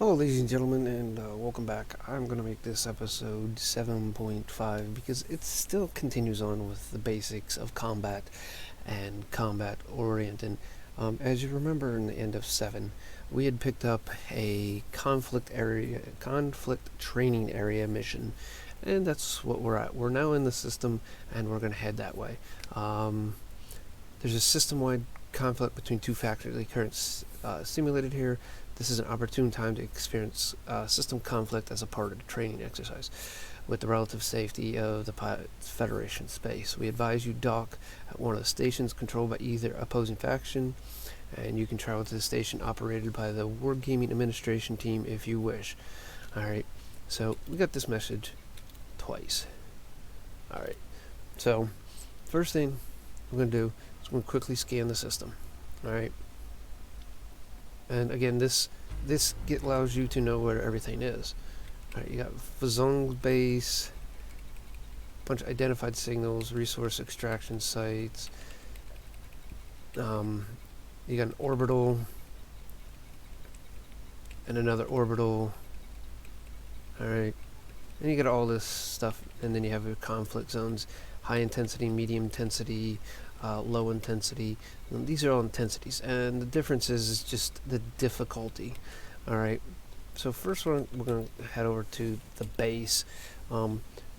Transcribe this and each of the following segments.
Hello ladies and gentlemen, and welcome back. I'm going to make this episode 7.5 because it still continues on with the basics of combat and combat oriented. As you remember in the end of 7, we had picked up a conflict training area mission, and that's what we're at. We're now in the system and we're going to head that way. There's a system-wide conflict between two factory currents simulated here. This is an opportune time to experience system conflict as a part of the training exercise with the relative safety of the Federation space. We advise you dock at one of the stations controlled by either opposing faction, and you can travel to the station operated by the Wargaming Administration team if you wish. Alright, so we got this message twice. Alright, so first thing I'm going to do is I'm going to quickly scan the system. Alright. And again, this allows you to know where everything is. Alright, you got Fazong's base, bunch of identified signals, resource extraction sites. You got an orbital and another orbital. Alright, and you got all this stuff, and then you have your conflict zones: high intensity, medium intensity, low intensity. And these are all intensities, and the difference is just the difficulty. Alright, so first one, we're going to head over to the base,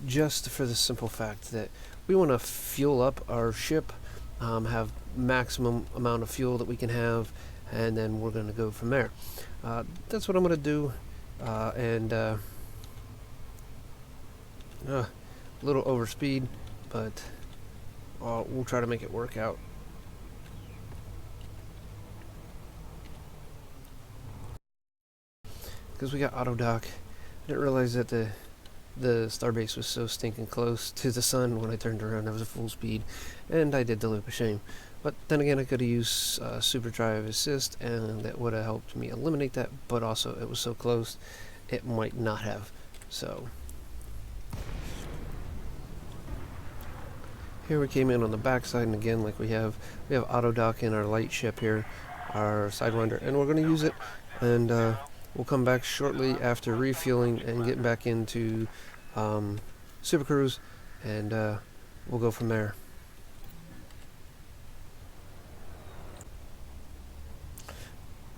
just for the simple fact that we want to fuel up our ship, have maximum amount of fuel that we can have, and then we're going to go from there. That's what I'm going to do, a little over speed, but we'll try to make it work out. Because we got auto dock. I didn't realize that the starbase was so stinking close to the sun. When I turned around, I was at full speed, and I did the loop of shame. But then again, I could have used super drive assist, and that would have helped me eliminate that. But also, it was so close, it might not have. So here we came in on the backside, and again, like we have auto dock in our light ship here, our Sidewinder, and we're going to use it, and we'll come back shortly after refueling and getting back into Super Cruise, and we'll go from there.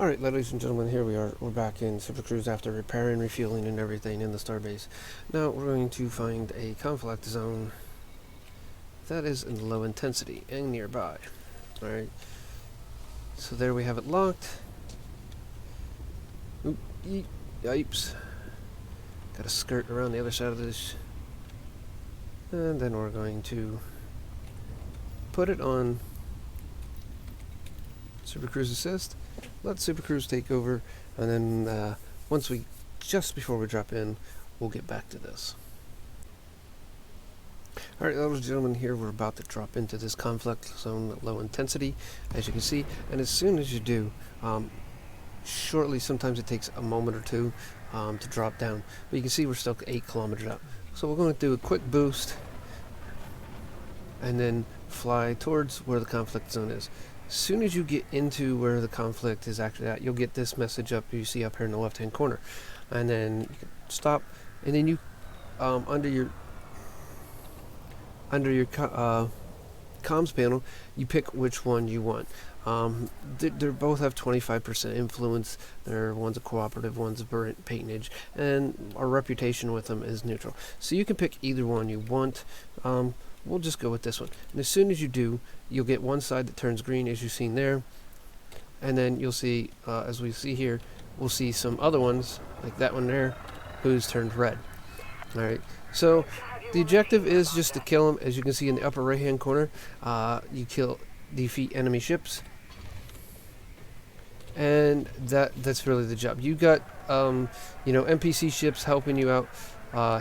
Alright, ladies and gentlemen, here we are. We're back in Super Cruise after repairing, refueling, and everything in the starbase. Now we're going to find a conflict zone that is in low intensity and nearby. Alright, so there we have it locked. Oop, yipes. Got to skirt around the other side of this, and then we're going to put it on Super Cruise Assist, let Super Cruise take over, and then just before we drop in, we'll get back to this. Alright, ladies and gentlemen, here we're about to drop into this conflict zone at low intensity, as you can see, and as soon as you do, shortly, sometimes it takes a moment or two to drop down, but you can see we're still 8 kilometers out. So we're going to do a quick boost and then fly towards where the conflict zone is. As soon as you get into where the conflict is actually at, you'll get this message up you see up here in the left hand corner, and then you can stop, and then you under your comms panel, you pick which one you want. They both have 25% influence. One's a cooperative, one's a patronage, and our reputation with them is neutral. So you can pick either one you want. We'll just go with this one. And as soon as you do, you'll get one side that turns green, as you've seen there, and then you'll see, as we see here, we'll see some other ones, like that one there, who's turned red. Alright, so the objective is just to kill them. As you can see in the upper right hand corner, you defeat enemy ships, and that's really the job. You got NPC ships helping you out.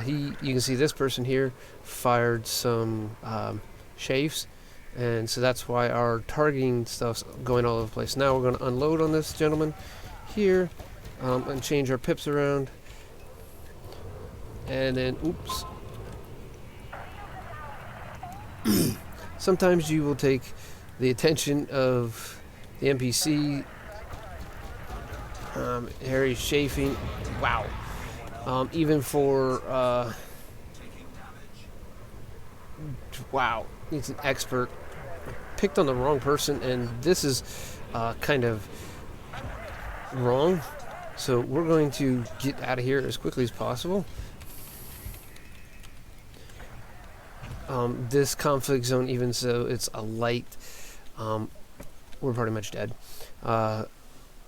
You can see this person here fired some chafes, and so that's why our targeting stuff's going all over the place. Now we're going to unload on this gentleman here, and change our pips around, and then oops. Sometimes you will take the attention of the NPC Harry's chafing. Wow. Even for wow, he's an expert. Picked on the wrong person, and this is kind of wrong. So we're going to get out of here as quickly as possible. This conflict zone, even so it's a light, we're pretty much dead. I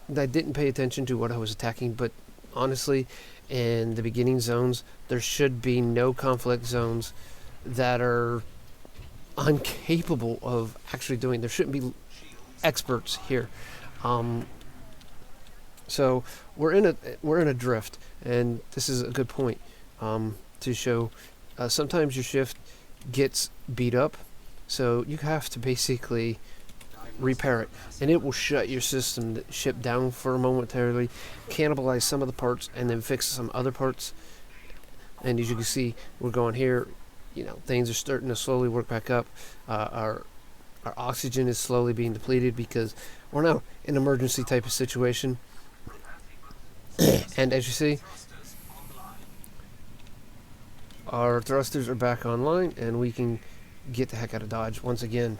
didn't pay attention to what I was attacking, but honestly, in the beginning zones, there should be no conflict zones that are incapable of actually doing. There shouldn't be experts here. So we're in a drift, and this is a good point to show. Sometimes your shift gets beat up, so you have to basically repair it, and it will shut your ship down for momentarily, cannibalize some of the parts, and then fix some other parts. And as you can see, we're going here. Things are starting to slowly work back up. Our oxygen is slowly being depleted because we're now in an emergency type of situation. And as you see, our thrusters are back online, and we can get the heck out of Dodge once again.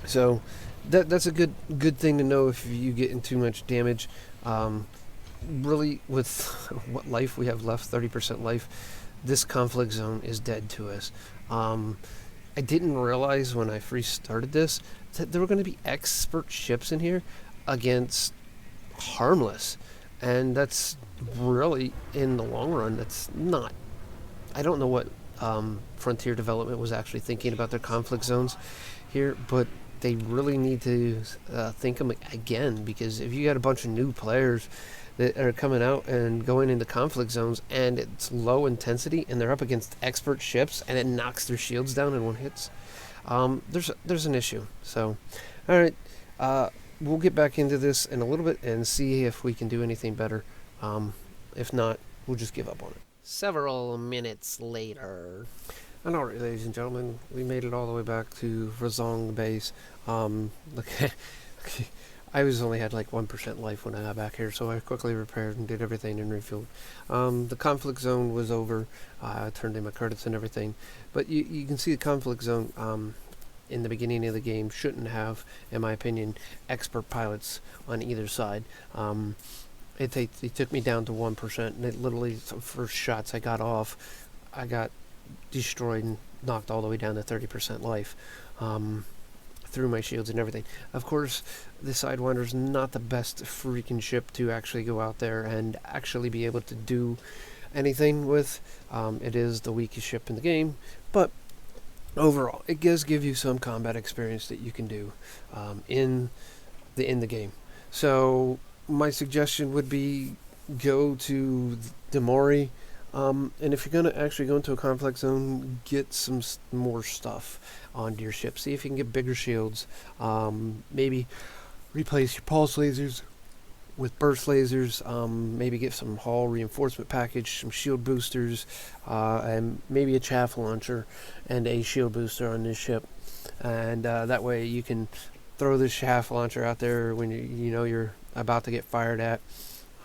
So that's a good thing to know if you get in too much damage. Really, with what life we have left, 30% life, this conflict zone is dead to us. I didn't realize when I restarted this that there were going to be expert ships in here against harmless, and that's really, in the long run, that's not. I don't know what Frontier Development was actually thinking about their conflict zones here, but they really need to think them again, because if you got a bunch of new players that are coming out and going into conflict zones, and it's low intensity, and they're up against expert ships, and it knocks their shields down in one hits, there's an issue. So, all right, we'll get back into this in a little bit and see if we can do anything better. If not, we'll just give up on it. Several minutes later. And alright, ladies and gentlemen, we made it all the way back to Razong base. I only had like 1% life when I got back here, so I quickly repaired and did everything and refueled. The conflict zone was over. I turned in my credits and everything. But you can see the conflict zone in the beginning of the game shouldn't have, in my opinion, expert pilots on either side. It took me down to 1%, and it literally, the first shots I got off, I got destroyed and knocked all the way down to 30% life through my shields and everything. Of course, the Sidewinder's not the best freaking ship to actually go out there and actually be able to do anything with. It is the weakest ship in the game, but overall, it does give you some combat experience that you can do in the game. So my suggestion would be go to Demori. And if you're going to actually go into a conflict zone, get some more stuff onto your ship. See if you can get bigger shields. Maybe replace your pulse lasers with burst lasers. Maybe get some hull reinforcement package, some shield boosters, and maybe a chaff launcher and a shield booster on this ship. And that way you can throw this chaff launcher out there when you know you're about to get fired at.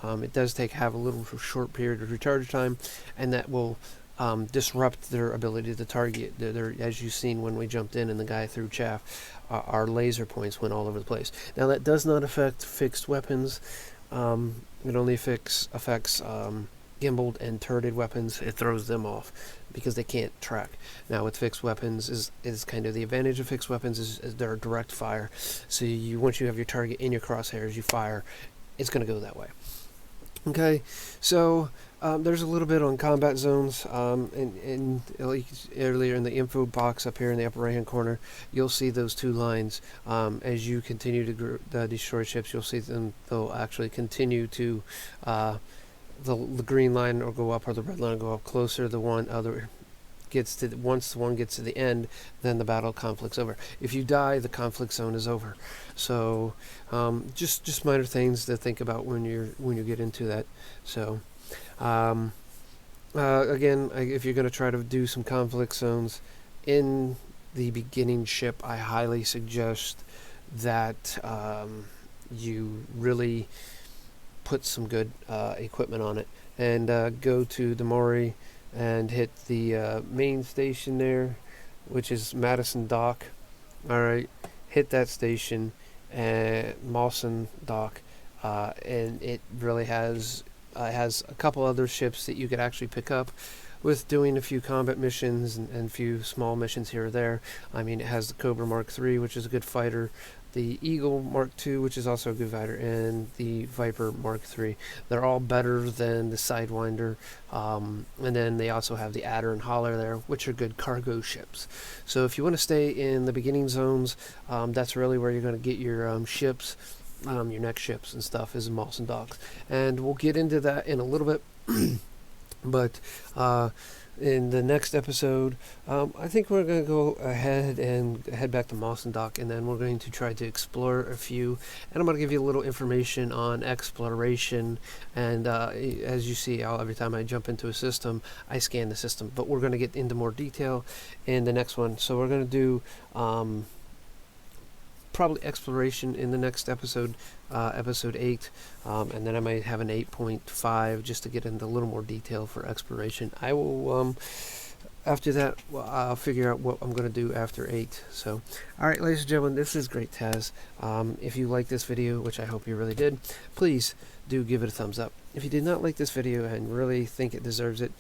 It does have a little short period of recharge time, and that will disrupt their ability to target. As you've seen when we jumped in and the guy threw chaff, our laser points went all over the place. Now that does not affect fixed weapons. It only affects gimbaled and turreted weapons. It throws them off because they can't track. Now with fixed weapons is kind of the advantage of fixed weapons is they're direct fire. So once you have your target in your crosshairs, you fire, it's going to go that way. Okay, so there's a little bit on combat zones, and like earlier in the info box up here in the upper right hand corner, you'll see those two lines. As you continue to destroy ships, you'll see them, they'll actually continue to, the green line will go up or the red line will go up closer. Once one gets to the end, then the battle conflict's over. If you die, the conflict zone is over. So just minor things to think about when you get into that. So again, if you're going to try to do some conflict zones in the beginning ship, I highly suggest that you really put some good equipment on it. And go to the Maury and hit the main station there, which is Madison Dock. All right, hit that station and Mawson Dock, and it really has a couple other ships that you could actually pick up with doing a few combat missions and a few small missions here or there. I mean, it has the Cobra Mark III, which is a good fighter, the Eagle Mark II, which is also a good fighter, and the Viper Mark III. They're all better than the Sidewinder. And then they also have the Adder and Holler there, which are good cargo ships. So if you want to stay in the beginning zones, that's really where you're going to get your ships. Your next ships and stuff is in Mawson Docks. And we'll get into that in a little bit. But in the next episode, I think we're going to go ahead and head back to Mawson Dock, and then we're going to try to explore a few. And I'm going to give you a little information on exploration. And as you see, every time I jump into a system, I scan the system. But we're going to get into more detail in the next one. So we're going to do probably exploration in the next episode, episode 8, and then I might have an 8.5 just to get into a little more detail for exploration. I will, after that, I'll figure out what I'm going to do after 8. So, alright, ladies and gentlemen, this is GreatTaz. If you like this video, which I hope you really did, please do give it a thumbs up. If you did not like this video and really think it deserves it,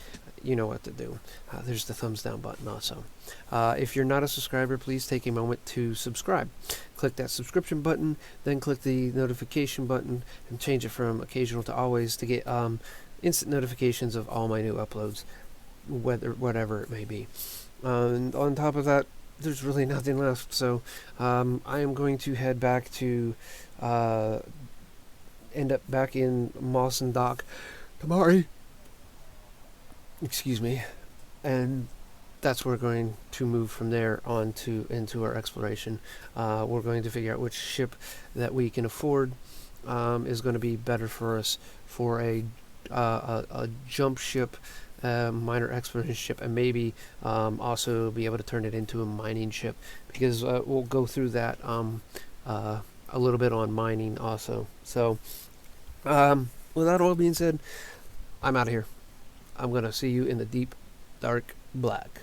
you know what to do. There's the thumbs down button also. If you're not a subscriber, please take a moment to subscribe. Click that subscription button, then click the notification button and change it from occasional to always to get instant notifications of all my new uploads, whatever it may be. And on top of that, there's really nothing left, so I am going to head back to end up back in Mawson Dock tomorrow. Excuse me. And that's where we're going to move from there on to into our exploration. We're going to figure out which ship that we can afford is going to be better for us for a jump ship, minor exploration ship, and maybe also be able to turn it into a mining ship, because we'll go through that a little bit on mining also. So with that all being said, I'm out of here. I'm going to see you in the deep, dark black.